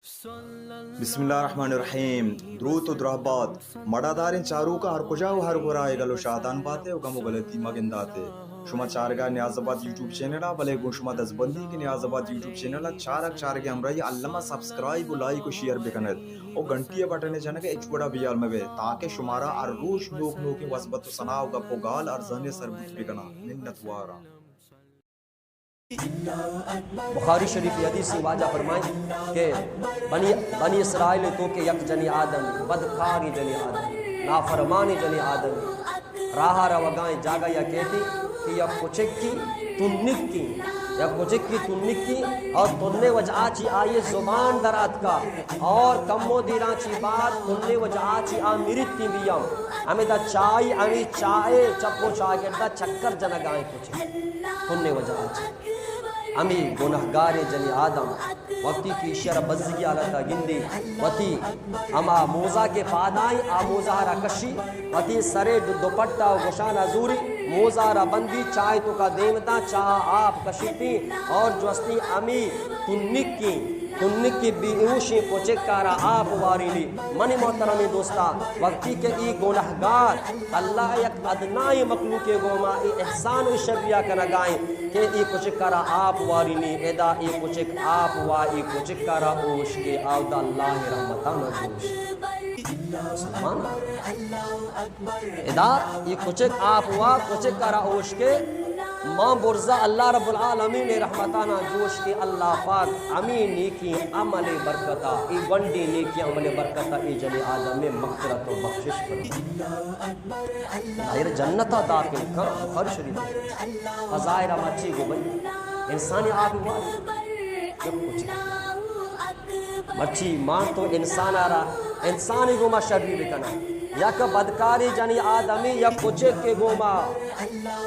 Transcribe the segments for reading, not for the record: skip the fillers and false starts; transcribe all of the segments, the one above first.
بسم الله الرحمن الرحیم. درود و درهباد مدادارین چاروکا هر کجا و هر گورا گلو شادان باته و گمو غلطی مگنداته. شما چارگا نیازآباد یوٹیوب چینل بله گون شما دزبندی که نیازآباد یوٹیوب چینل چارگ همراهی علما سبسکرایب و لایک و شیئر بکند و گھنٹی بٹن جنگ اچ بڑا بیال میں تاکہ شمارا ہر روز نوک نوکی وثبت و ثنا و گپ و گال اور ذہن سربت بکنا منت وارا. بخاری شریف حدیث سے واجہ فرمائیں کہ بنی اسرائیل تو کہ یک جنی آدم بدکاری جنی آدم نافرمانی جنی آدم راہ روگائیں جاگا یا کہتی کہ یک کچکی تنکی یک کچکی تنکی اور تننے وجہ چی آئیے زبان درات کا اور کمو دیران چی بات تننے وجہ چی آمیرت کی بیام ہمیں دا چائے ہمیں چائے چپو چائے گردہ چکر جنگائیں کچھ تننے وجہ چی امی گناہگار جنی آدم وقتی کی شر بزگی آلتا گندی وقتی اما موزہ کے پادائیں آموزہ را کشی وقتی سرے دوپٹا و گشان ازوری موزہ را بندی چائے تو کا دیمتا چاہ آپ کشیتی اور جوستی امی تنک کی بیوشی پوچکارا آپ واری لی. منی محترمی دوستا وقتی کہ ای گناہگار اللہ یک ادنائی مخلوق گوما ای احسان و شبیہ کنگائیں کہ ای پوچکارا آپ واری لی ادا ای پوچک آپ واری پوچکارا اوش کے آودہ اللہ رحمتان جوش سلمان ادا ای پوچک آپ واری پوچکارا اوش کے ماں برزا اللہ رب العالمین رحمتانہ جوش کی اللہ پاک امین نیکی عمل برکتا ای ونڈی نیکی عمل برکتا ای جلی آدم میں مغفرت و بخشش کرتا ظاہر جنتا داخل کر بخاری شریف فضائر مچی گو بھئی انسانی آبی والی جب کچھ مچی ماں تو انسان آرہا انسانی گو ما شرری بکنا یک بدکاری جنی آدمی یا کچھ کے گوما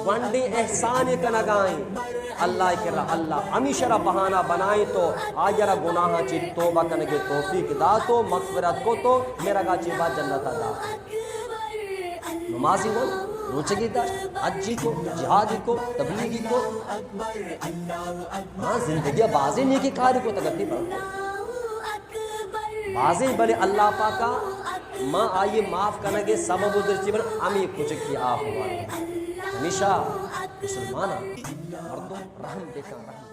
ونڈی احسانی کنگائیں اللہ کرا اللہ ہمیشہ را بہانہ بنائیں تو آجرہ گناہ چی توبہ کنگے توفیق دا تو مغفرت کو تو میرا گا چی بات جنتا دا نمازی ہو روچگی دا حجی کو جہادی کو تبلیغی کو ہاں زندگی بازی نیکی کاری کو تگتی پڑھتے بازی بلے اللہ پاکا ماں آئیے معاف کرنگے سبب درچی بنا ہمیں کچھ کی آپ ہمارے ہمیشہ مسلمانہ مردم رحم دیکھا رحم